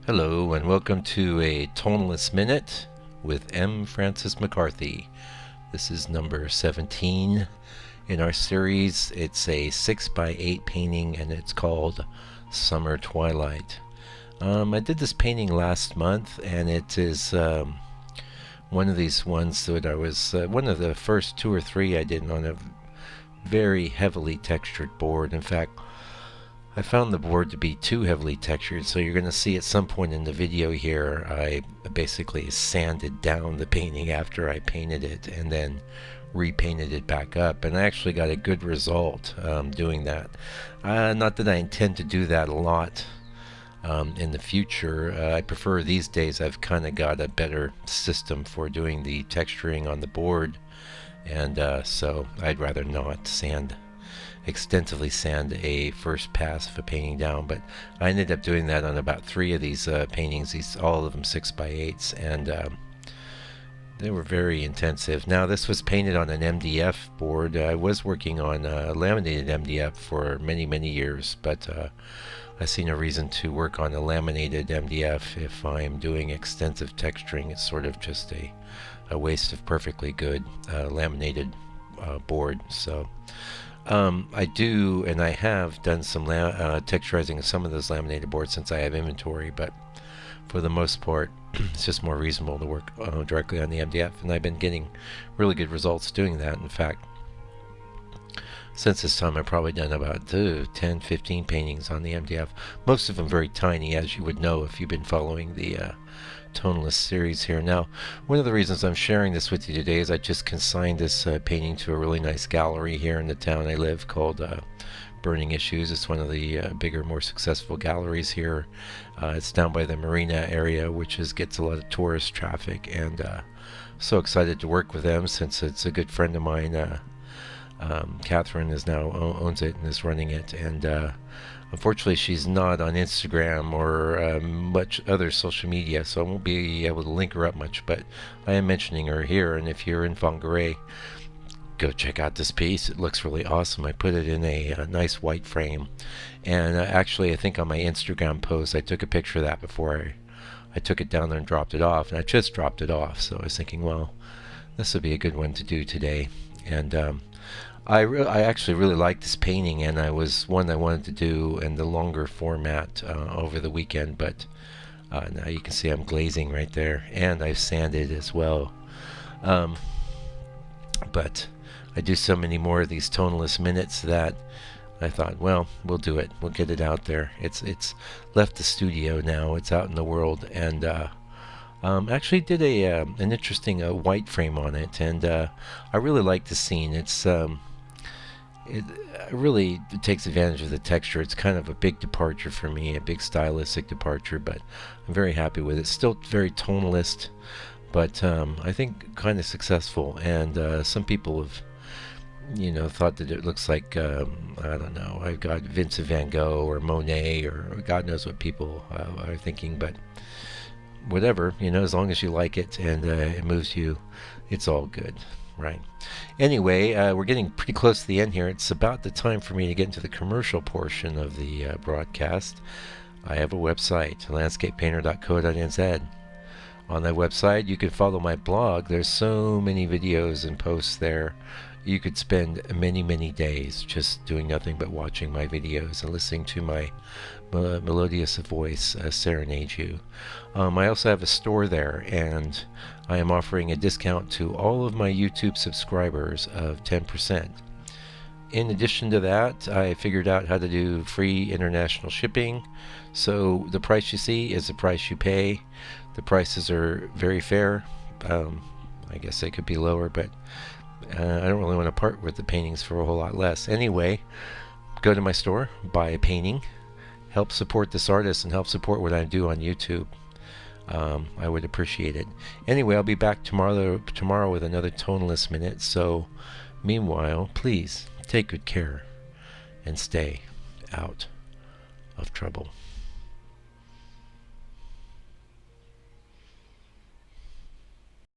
Hello and welcome to a Tonalist Minute with M. Francis McCarthy. This is number 17 in our series. It's a 6x8 painting and it's called Summer Twilight. I did this painting last month and it is one of these ones that I was one of the first two or three I did on a very heavily textured board. In fact, I found the board to be too heavily textured, so you're going to see at some point in the video here I basically sanded down the painting after I painted it and then repainted it back up, and I actually got a good result doing that. Not that I intend to do that a lot in the future. I prefer these days. I've kind of got a better system for doing the texturing on the board, and so I'd rather not extensively sand a first pass of a painting down, but I ended up doing that on about 3 of these paintings, all of them 6x8s, and they were very intensive. Now this was painted on an MDF board. I was working on laminated MDF for many years, but I see no reason to work on a laminated MDF if I'm doing extensive texturing. It's sort of just a waste of perfectly good laminated board. So I do, and I have done some texturizing of some of those laminated boards since I have inventory, but for the most part it's just more reasonable to work directly on the MDF, and I've been getting really good results doing that. In fact, since this time I've probably done about 10-15 paintings on the MDF, most of them very tiny, as you would know if you've been following the Tonalist series here. Now, one of the reasons I'm sharing this with you today is I just consigned this painting to a really nice gallery here in the town I live called Burning Issues. It's one of the bigger, more successful galleries here. It's down by the marina area, which gets a lot of tourist traffic, and so excited to work with them since it's a good friend of mine. Catherine owns it and is running it, and unfortunately she's not on Instagram or much other social media, so I won't be able to link her up much, but I am mentioning her here, and if you're in Whangarei, go check out this piece. It looks really awesome. I put it in a nice white frame, and actually I think on my Instagram post I took a picture of that before I took it down there and dropped it off, and I just dropped it off, so I was thinking, well, this would be a good one to do today. And I actually really like this painting, and I wanted to do in the longer format over the weekend, but now you can see I'm glazing right there, and I've sanded as well. But I do so many more of these Tonalist minutes that I thought, well, we'll do it. We'll get it out there. It's left the studio now. It's out in the world, and actually did an interesting white frame on it, and I really like the scene. It really takes advantage of the texture. It's kind of a big departure for me, a big stylistic departure, but I'm very happy with it. Still very tonalist, but I think kind of successful, and some people have thought that it looks like I don't know, I've got Vincent van Gogh or Monet or God knows what people are thinking, but whatever, as long as you like it and it moves you, it's all good, right? Anyway, we're getting pretty close to the end here. It's about the time for me to get into the commercial portion of the broadcast. I have a website, landscapepainter.co.nz. On that website you can follow my blog. There's so many videos and posts there. You could spend many days just doing nothing but watching my videos and listening to my melodious voice serenade you. I also have a store there, and I am offering a discount to all of my YouTube subscribers of 10%. In addition to that, I figured out how to do free international shipping, so the price you see is the price you pay. The prices are very fair. I guess they could be lower, but I don't really want to part with the paintings for a whole lot less. Anyway, go to my store, buy a painting, help support this artist, and help support what I do on YouTube. I would appreciate it. Anyway, I'll be back tomorrow with another Tonalist minute, so meanwhile, please take good care and stay out of trouble.